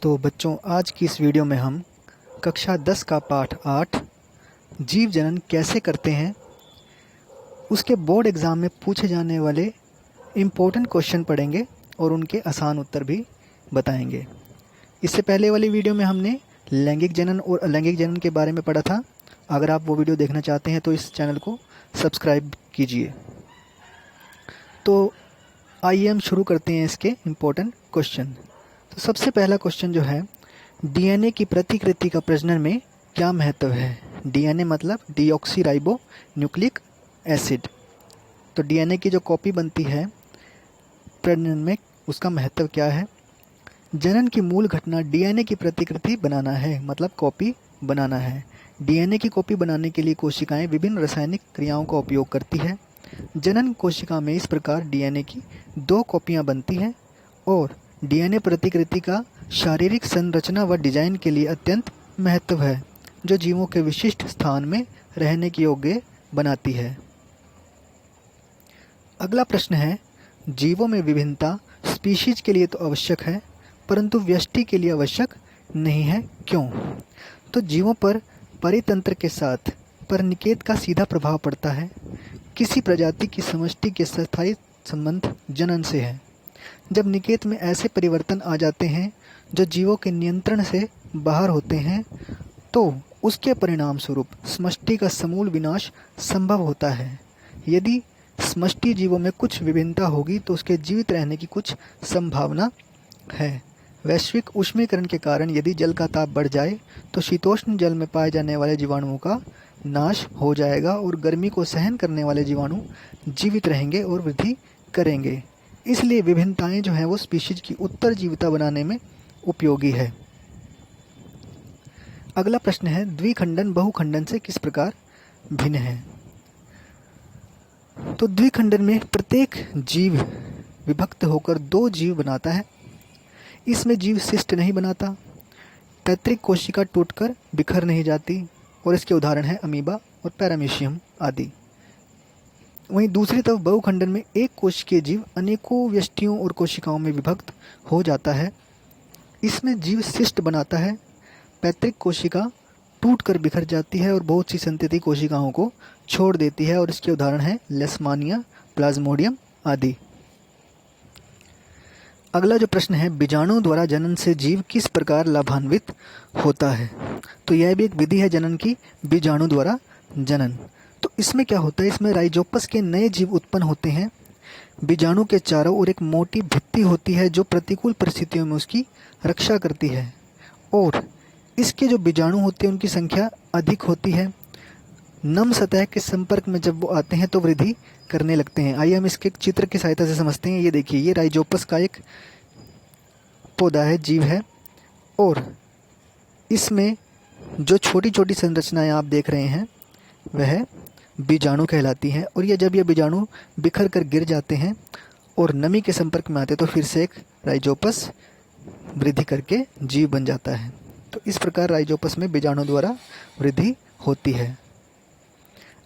तो बच्चों, आज की इस वीडियो में हम कक्षा 10 का पाठ 8 जीव जनन कैसे करते हैं उसके बोर्ड एग्ज़ाम में पूछे जाने वाले इम्पोर्टेंट क्वेश्चन पढ़ेंगे और उनके आसान उत्तर भी बताएंगे। इससे पहले वाली वीडियो में हमने लैंगिक जनन और अलैंगिक जनन के बारे में पढ़ा था। अगर आप वो वीडियो देखना चाहते हैं तो इस चैनल को सब्सक्राइब कीजिए। तो आइए हम शुरू करते हैं इसके इम्पोर्टेंट क्वेश्चन। तो सबसे पहला क्वेश्चन जो है, डीएनए की प्रतिकृति का प्रजनन में क्या महत्व है। डीएनए मतलब डीऑक्सीराइबो न्यूक्लिक एसिड। तो डीएनए की जो कॉपी बनती है प्रजनन में, उसका महत्व क्या है। जनन की मूल घटना डीएनए की प्रतिकृति बनाना है, मतलब कॉपी बनाना है। डीएनए की कॉपी बनाने के लिए कोशिकाएं विभिन्न रासायनिक क्रियाओं का उपयोग करती है। जनन कोशिका में इस प्रकार डीएनए की 2 कॉपियां बनती हैं और डीएनए प्रतिकृति का शारीरिक संरचना व डिजाइन के लिए अत्यंत महत्व है, जो जीवों के विशिष्ट स्थान में रहने के योग्य बनाती है। अगला प्रश्न है, जीवों में विभिन्नता स्पीशीज के लिए तो आवश्यक है, परंतु व्यष्टि के लिए आवश्यक नहीं है, क्यों। तो जीवों पर परितंत्र के साथ परिनिकेत का सीधा प्रभाव पड़ता है। किसी प्रजाति की समष्टि के स्थायी संबंध जनन से है। जब निकेत में ऐसे परिवर्तन आ जाते हैं जो जीवों के नियंत्रण से बाहर होते हैं, तो उसके परिणाम स्वरूप समष्टि का समूल विनाश संभव होता है। यदि समष्टि जीवों में कुछ विभिन्नता होगी तो उसके जीवित रहने की कुछ संभावना है। वैश्विक ऊष्मीकरण के कारण यदि जल का ताप बढ़ जाए तो शीतोष्ण जल में पाए जाने वाले जीवाणुओं का नाश हो जाएगा और गर्मी को सहन करने वाले जीवाणु जीवित रहेंगे और वृद्धि करेंगे। इसलिए विभिन्नताएं जो हैं वो स्पीशीज की उत्तरजीविता बनाने में उपयोगी है। अगला प्रश्न है, द्विखंडन बहुखंडन से किस प्रकार भिन्न है। तो द्विखंडन में प्रत्येक जीव विभक्त होकर 2 जीव बनाता है। इसमें जीव शिष्ट नहीं बनाता। पैतृक कोशिका टूटकर बिखर नहीं जाती और इसके उदाहरण है अमीबा और पैरामीशियम आदि। वहीं दूसरी तरफ बहुखंडन में एक कोशिकीय जीव अनेकों व्यष्टियों और कोशिकाओं में विभक्त हो जाता है। इसमें जीव शिष्ट बनाता है। पैतृक कोशिका टूटकर बिखर जाती है और बहुत सी संतति कोशिकाओं को छोड़ देती है और इसके उदाहरण हैं लेशमानिया, प्लाज्मोडियम आदि। अगला जो प्रश्न है, बीजाणु द्वारा जनन से जीव किस प्रकार लाभान्वित होता है। तो यह भी एक विधि है जनन की, बीजाणु द्वारा जनन। तो इसमें क्या होता है, इसमें राइजोपस के नए जीव उत्पन्न होते हैं। बीजाणु के चारों ओर एक मोटी भित्ति होती है जो प्रतिकूल परिस्थितियों में उसकी रक्षा करती है और इसके जो बीजाणु होते हैं उनकी संख्या अधिक होती है। नम सतह के संपर्क में जब वो आते हैं तो वृद्धि करने लगते हैं। आइए हम इसके चित्र की सहायता से समझते हैं। ये देखिए, ये राइजोपस का एक पौधा है, जीव है, और इसमें जो छोटी छोटी संरचनाएं आप देख रहे हैं वह बीजाणु कहलाती हैं। और ये बीजाणु बिखर कर गिर जाते हैं और नमी के संपर्क में आते हैं तो फिर से एक राइजोपस वृद्धि करके जीव बन जाता है। तो इस प्रकार राइजोपस में बीजाणु द्वारा वृद्धि होती है।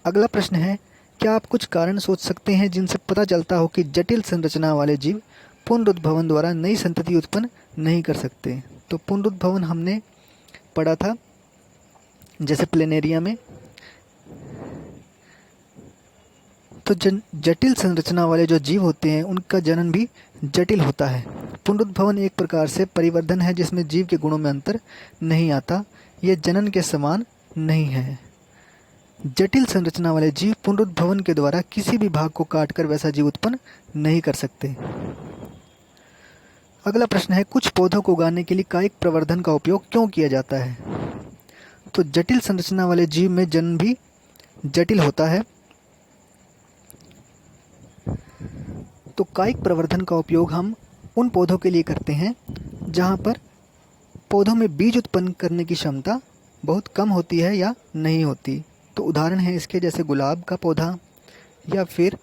अगला प्रश्न है, क्या आप कुछ कारण सोच सकते हैं जिनसे पता चलता हो कि जटिल संरचना वाले जीव पुनरुद्भवन द्वारा नई संतति उत्पन्न नहीं कर सकते। तो पुनरुद्भवन हमने पढ़ा था, जैसे प्लेनेरिया में। तो जटिल संरचना वाले जो जीव होते हैं उनका जनन भी जटिल होता है। पुनरुद्भवन एक प्रकार से परिवर्धन है जिसमें जीव के गुणों में अंतर नहीं आता। यह जनन के समान नहीं है। जटिल संरचना वाले जीव पुनरुद्भवन के द्वारा किसी भी भाग को काटकर वैसा जीव उत्पन्न नहीं कर सकते। अगला प्रश्न है, कुछ पौधों को उगाने के लिए कायिक प्रवर्धन का उपयोग क्यों किया जाता है। तो जटिल संरचना वाले जीव में जनन भी जटिल होता है, तो कायिक प्रवर्धन का उपयोग हम उन पौधों के लिए करते हैं जहाँ पर पौधों में बीज उत्पन्न करने की क्षमता बहुत कम होती है या नहीं होती। तो उदाहरण है इसके जैसे गुलाब का पौधा या फिर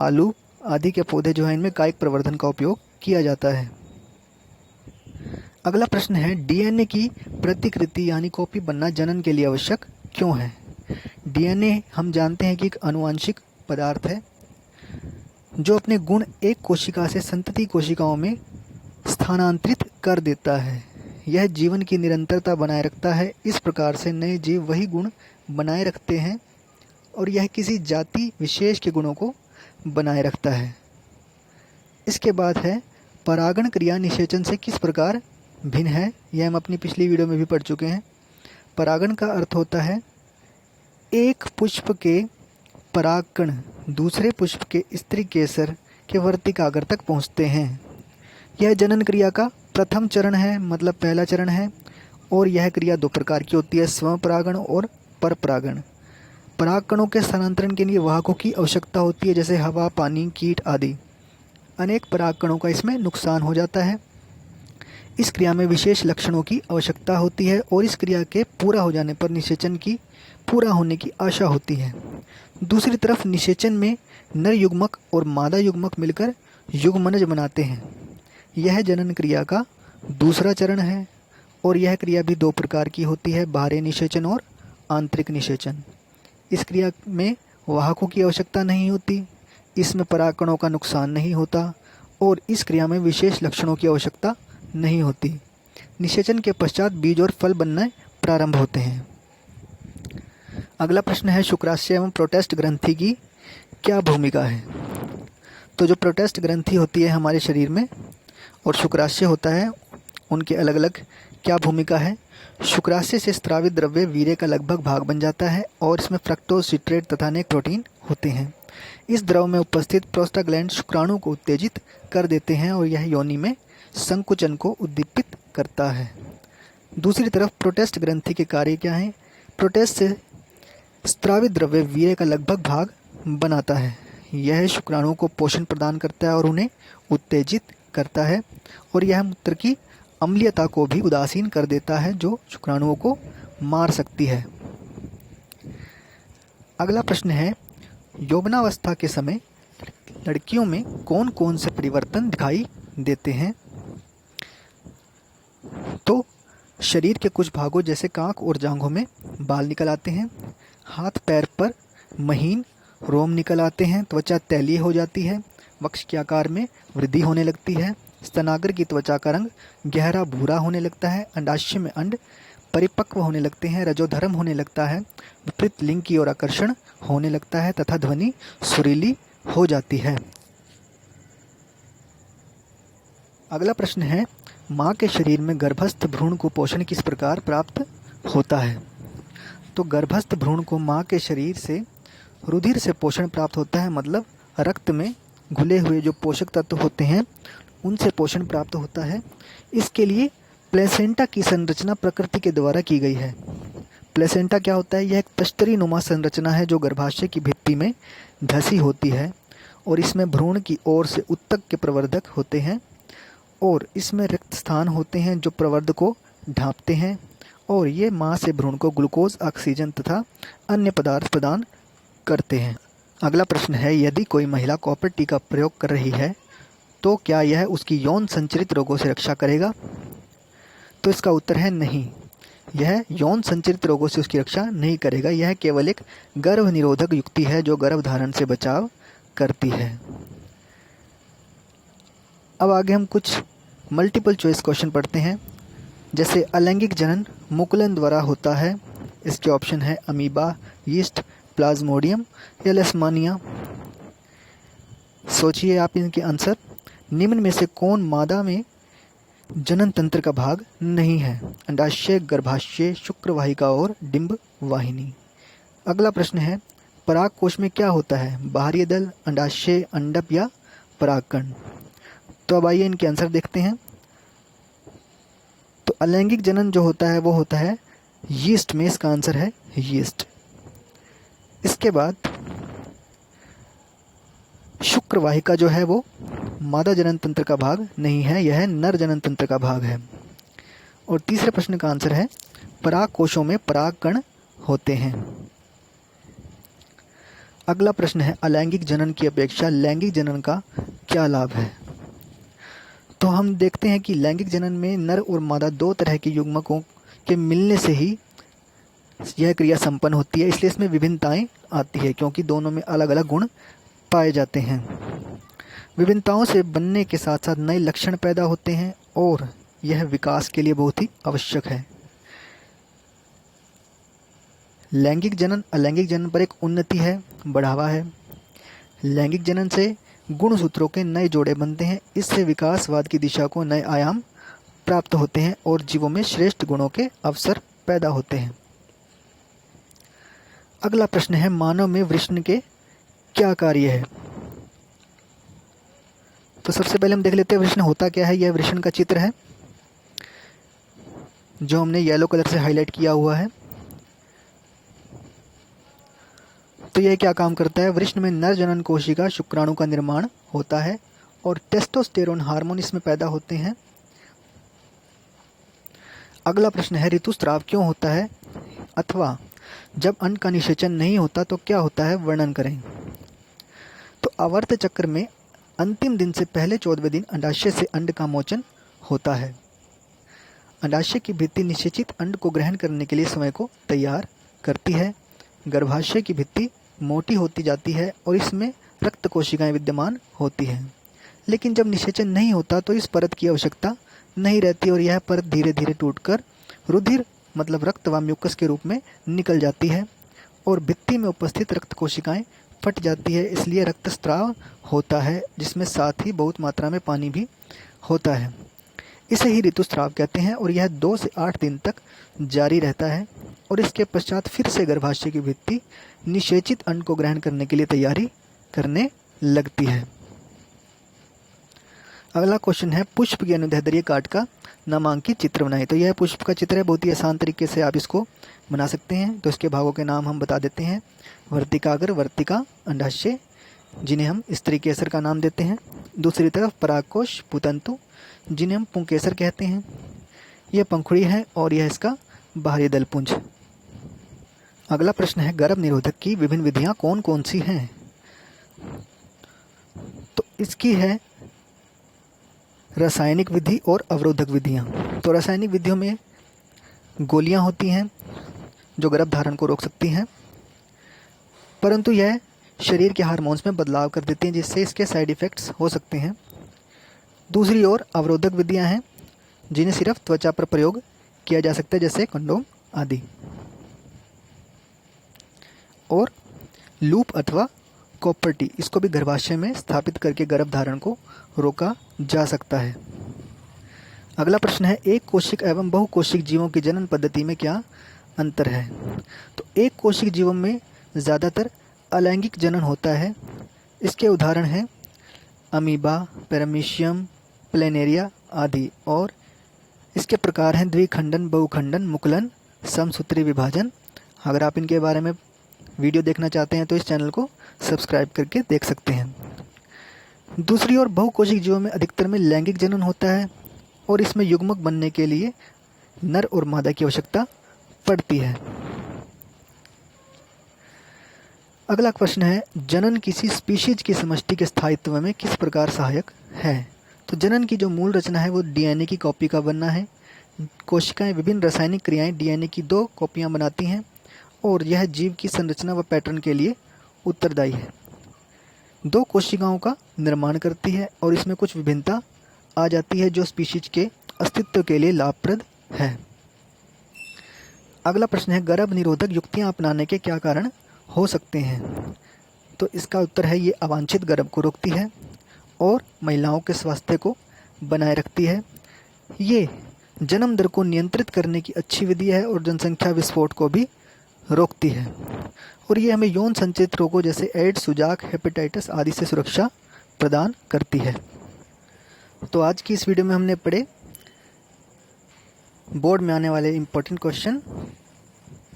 आलू आदि के पौधे जो हैं, इनमें कायिक प्रवर्धन का उपयोग किया जाता है। अगला प्रश्न है, डीएनए की प्रतिकृति यानी कॉपी बनना जनन के लिए आवश्यक क्यों है। डीएनए हम जानते हैं कि एक आनुवांशिक पदार्थ है जो अपने गुण एक कोशिका से संतति कोशिकाओं में स्थानांतरित कर देता है। यह जीवन की निरंतरता बनाए रखता है। इस प्रकार से नए जीव वही गुण बनाए रखते हैं और यह किसी जाति विशेष के गुणों को बनाए रखता है। इसके बाद है परागण क्रिया निषेचन से किस प्रकार भिन्न है। यह हम अपनी पिछली वीडियो में भी पढ़ चुके हैं। परागण का अर्थ होता है एक पुष्प के परागकण दूसरे पुष्प के स्त्री केसर के वर्तिकाग्र तक पहुँचते हैं। यह जनन क्रिया का प्रथम चरण है, मतलब पहला चरण है। और यह क्रिया दो प्रकार की होती है, स्वपरागण और परपरागण। परागकणों के स्थानांतरण के लिए वाहकों की आवश्यकता होती है, जैसे हवा, पानी, कीट आदि। अनेक परागकणों का इसमें नुकसान हो जाता है। इस क्रिया में विशेष लक्षणों की आवश्यकता होती है और इस क्रिया के पूरा हो जाने पर निषेचन की पूरा होने की आशा होती है। दूसरी तरफ निषेचन में नर युग्मक और मादा युग्मक मिलकर युग्मनज बनाते हैं। यह जनन क्रिया का दूसरा चरण है और यह क्रिया भी दो प्रकार की होती है, बाह्य निषेचन और आंतरिक निषेचन। इस क्रिया में वाहकों की आवश्यकता नहीं होती, इसमें परागकणों का नुकसान नहीं होता और इस क्रिया में विशेष लक्षणों की आवश्यकता नहीं होती। निषेचन के पश्चात बीज और फल बनने प्रारंभ होते हैं। अगला प्रश्न है शुक्राशय एवं प्रोटेस्ट ग्रंथि की क्या भूमिका है। तो जो प्रोटेस्ट ग्रंथि होती है हमारे शरीर में और शुक्राशय होता है, उनके अलग अलग क्या भूमिका है। शुक्राशय से स्रावित द्रव्य वीर्य का लगभग भाग बन जाता है और इसमें फ्रक्टोज, सिट्रेट तथा अनेक प्रोटीन होते हैं। इस द्रव में उपस्थित प्रोस्टाग्लैंड शुक्राणु को उत्तेजित कर देते हैं और यह योनि में संकुचन को उद्दीपित करता है। दूसरी तरफ प्रोटेस्ट ग्रंथि के कार्य क्या हैं। प्रोटेस्ट से स्रावित द्रव्य वीर्य का लगभग भाग बनाता है। यह शुक्राणुओं को पोषण प्रदान करता है और उन्हें उत्तेजित करता है और यह मूत्र की अम्लीयता को भी उदासीन कर देता है, जो शुक्राणुओं को मार सकती है। अगला प्रश्न है यौवनावस्था के समय लड़कियों में कौन कौन से परिवर्तन दिखाई देते हैं। तो शरीर के कुछ भागों जैसे कांख और जांघों में बाल निकल आते हैं। हाथ पैर पर महीन रोम निकल आते हैं। त्वचा तैलीय हो जाती है। वक्ष के आकार में वृद्धि होने लगती है। स्तनाग्र की त्वचा का रंग गहरा भूरा होने लगता है। अंडाशय में अंड परिपक्व होने लगते हैं। रजोधर्म होने लगता है। विपरीत लिंग की ओर आकर्षण होने लगता है तथा ध्वनि सुरीली हो जाती है। अगला प्रश्न है माँ के शरीर में गर्भस्थ भ्रूण को पोषण किस प्रकार प्राप्त होता है। तो गर्भस्थ भ्रूण को माँ के शरीर से रुधिर से पोषण प्राप्त होता है, मतलब रक्त में घुले हुए जो पोषक तत्व होते हैं उनसे पोषण प्राप्त होता है। इसके लिए प्लेसेंटा की संरचना प्रकृति के द्वारा की गई है। प्लेसेंटा क्या होता है। यह एक तश्तरी नुमा संरचना है जो गर्भाशय की भित्ति में धसी होती है और इसमें भ्रूण की ओर से उत्तक के प्रवर्धक होते हैं और इसमें रिक्त स्थान होते हैं जो प्रवर्धक को ढांपते हैं और ये माँ से भ्रूण को ग्लूकोज, ऑक्सीजन तथा अन्य पदार्थ प्रदान करते हैं। अगला प्रश्न है यदि कोई महिला कॉपर टी का प्रयोग कर रही है तो क्या यह उसकी यौन संचरित रोगों से रक्षा करेगा। तो इसका उत्तर है नहीं, यह यौन संचरित रोगों से उसकी रक्षा नहीं करेगा। यह केवल एक गर्भ निरोधक युक्ति है जो गर्भधारण से बचाव करती है। अब आगे हम कुछ मल्टीपल चॉइस क्वेश्चन पढ़ते हैं। जैसे अलैंगिक जनन मुकुलन द्वारा होता है। इसके ऑप्शन है अमीबा, यीस्ट, प्लाज्मोडियम या लेशमानिया। सोचिए आप इनके आंसर। निम्न में से कौन मादा में जनन तंत्र का भाग नहीं है। अंडाशय, गर्भाशय, शुक्रवाहिका और डिंब वाहिनी। अगला प्रश्न है पराग कोश में क्या होता है। बाहरी दल, अंडाशय, अंडप या परागकण। तो अब आइए इनके आंसर देखते हैं। तो अलैंगिक जनन जो होता है वो होता है यीस्ट में। इसका आंसर है यीस्ट। इसके बाद शुक्रवाहिका जो है वो मादा जनन तंत्र का भाग नहीं है, यह नर जनन तंत्र का भाग है। और तीसरे प्रश्न का आंसर है पराग कोशों में परागकण होते हैं। अगला प्रश्न है अलैंगिक जनन की अपेक्षा लैंगिक जनन का क्या लाभ है। तो हम देखते हैं कि लैंगिक जनन में नर और मादा दो तरह के युग्मकों के मिलने से ही यह क्रिया संपन्न होती है, इसलिए इसमें विभिन्नताएं आती है क्योंकि दोनों में अलग अलग गुण पाए जाते हैं। विभिन्नताओं से बनने के साथ साथ नए लक्षण पैदा होते हैं और यह विकास के लिए बहुत ही आवश्यक है। लैंगिक जनन अलैंगिक जनन पर एक उन्नति है, बढ़ावा है। लैंगिक जनन से गुणसूत्रों के नए जोड़े बनते हैं, इससे विकासवाद की दिशा को नए आयाम प्राप्त होते हैं और जीवों में श्रेष्ठ गुणों के अवसर पैदा होते हैं। अगला प्रश्न है, मानव में वृषण के क्या कार्य है? तो सबसे पहले हम देख लेते हैं वृषण होता क्या है। यह वृषण का चित्र है जो हमने येलो कलर से हाईलाइट किया हुआ है। तो यह क्या काम करता है? वृषण में नर जनन कोशिका शुक्राणु का निर्माण होता है और टेस्टोस्टेरोन हार्मोन इसमें पैदा होते हैं। अगला प्रश्न है, ऋतुस्राव क्यों होता है, अथवा जब अंड का निषेचन नहीं होता तो क्या होता है, वर्णन करें। तो आवर्त चक्र में अंतिम दिन से पहले 14वें दिन अंडाशय से अंड का मोचन होता है। अंडाशय की भित्ति निषेचित अंड को ग्रहण करने के लिए समय को तैयार करती है। गर्भाशय की भित्ति मोटी होती जाती है और इसमें रक्त कोशिकाएं विद्यमान होती हैं। लेकिन जब निषेचन नहीं होता तो इस परत की आवश्यकता नहीं रहती और यह परत धीरे धीरे टूटकर रुधिर मतलब रक्त व म्यूकस के रूप में निकल जाती है और भित्ति में उपस्थित रक्त कोशिकाएं फट जाती है, इसलिए रक्तस्राव होता है, जिसमें साथ ही बहुत मात्रा में पानी भी होता है। इसे ही ऋतुस्राव कहते हैं और यह 2 से 8 दिन तक जारी रहता है और इसके पश्चात फिर से गर्भाशय की भित्ति निषेचित अंड को ग्रहण करने के लिए तैयारी करने लगती है। अगला क्वेश्चन है, पुष्प की अनुदैर्ध्य काट का नामांकित चित्र बनाएं। तो यह पुष्प का चित्र है, बहुत ही आसान तरीके से आप इसको बना सकते हैं। तो इसके भागों के नाम हम बता देते हैं। वर्तिकाग्र, वर्तिका, अंडाशय, जिन्हें हम स्त्री केसर का नाम देते हैं। दूसरी तरफ परागकोश, पुतंतु, जिन्हें हम पुंकेसर कहते हैं। यह पंखुड़ी है और यह इसका बाहरी दलपुंज। अगला प्रश्न है, गर्भ निरोधक की विभिन्न विधियां कौन कौन सी हैं? तो इसकी है रासायनिक विधि और अवरोधक विधियां। तो रासायनिक विधियों में गोलियां होती हैं जो गर्भ धारण को रोक सकती हैं, परंतु यह शरीर के हार्मोन्स में बदलाव कर देती हैं, जिससे इसके साइड इफ़ेक्ट्स हो सकते हैं। दूसरी ओर अवरोधक विधियां हैं जिन्हें सिर्फ त्वचा पर प्रयोग किया जा सकता है, जैसे कंडोम आदि। और लूप अथवा कॉपर्टी, इसको भी गर्भाशय में स्थापित करके गर्भ धारण को रोका जा सकता है। अगला प्रश्न है, एक कोशिक एवं बहुकोशिक जीवों की जनन पद्धति में क्या अंतर है? तो एक कोशिक जीवों में ज़्यादातर अलैंगिक जनन होता है। इसके उदाहरण हैं अमीबा, पैरामीशियम, प्लेनेरिया आदि। और इसके प्रकार हैं द्विखंडन, बहुखंडन, मुकुलन, समसूत्री विभाजन। अगर आप इनके बारे में वीडियो देखना चाहते हैं तो इस चैनल को सब्सक्राइब करके देख सकते हैं। दूसरी ओर बहुकोशिक जीवों में अधिकतर में लैंगिक जनन होता है और इसमें युग्मक बनने के लिए नर और मादा की आवश्यकता पड़ती है। अगला प्रश्न है, जनन किसी स्पीशीज की समष्टि के स्थायित्व में किस प्रकार सहायक है? तो जनन की जो मूल रचना है वो डीएनए की कॉपी का बनना है। कोशिकाएं विभिन्न रासायनिक क्रियाएं डीएनए की 2 कॉपियां बनाती हैं और यह जीव की संरचना व पैटर्न के लिए उत्तरदायी है। 2 कोशिकाओं का निर्माण करती है और इसमें कुछ विभिन्नता आ जाती है जो स्पीशीज के अस्तित्व के लिए लाभप्रद है। अगला प्रश्न है, गर्भ निरोधक युक्तियां अपनाने के क्या कारण हो सकते हैं? तो इसका उत्तर है, ये अवांछित गर्भ को रोकती है और महिलाओं के स्वास्थ्य को बनाए रखती है। ये जन्म दर को नियंत्रित करने की अच्छी विधि है और जनसंख्या विस्फोट को भी रोकती है। और ये हमें यौन संचित रोगों जैसे एड्स, सुजाक, हेपेटाइटिस आदि से सुरक्षा प्रदान करती है। तो आज की इस वीडियो में हमने पढ़े बोर्ड में आने वाले इम्पोर्टेंट क्वेश्चन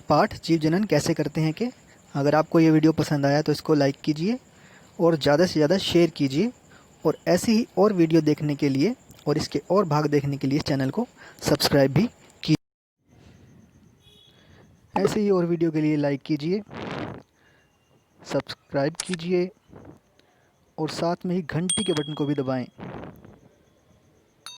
पाठ जीव जनन कैसे करते हैं के। अगर आपको ये वीडियो पसंद आया तो इसको लाइक कीजिए और ज़्यादा से ज़्यादा शेयर कीजिए और ऐसे ही और वीडियो देखने के लिए और इसके और भाग देखने के लिए इस चैनल को सब्सक्राइब भी कीजिए। ऐसे ही और वीडियो के लिए लाइक कीजिए, सब्सक्राइब कीजिए और साथ में ही घंटी के बटन को भी दबाएं।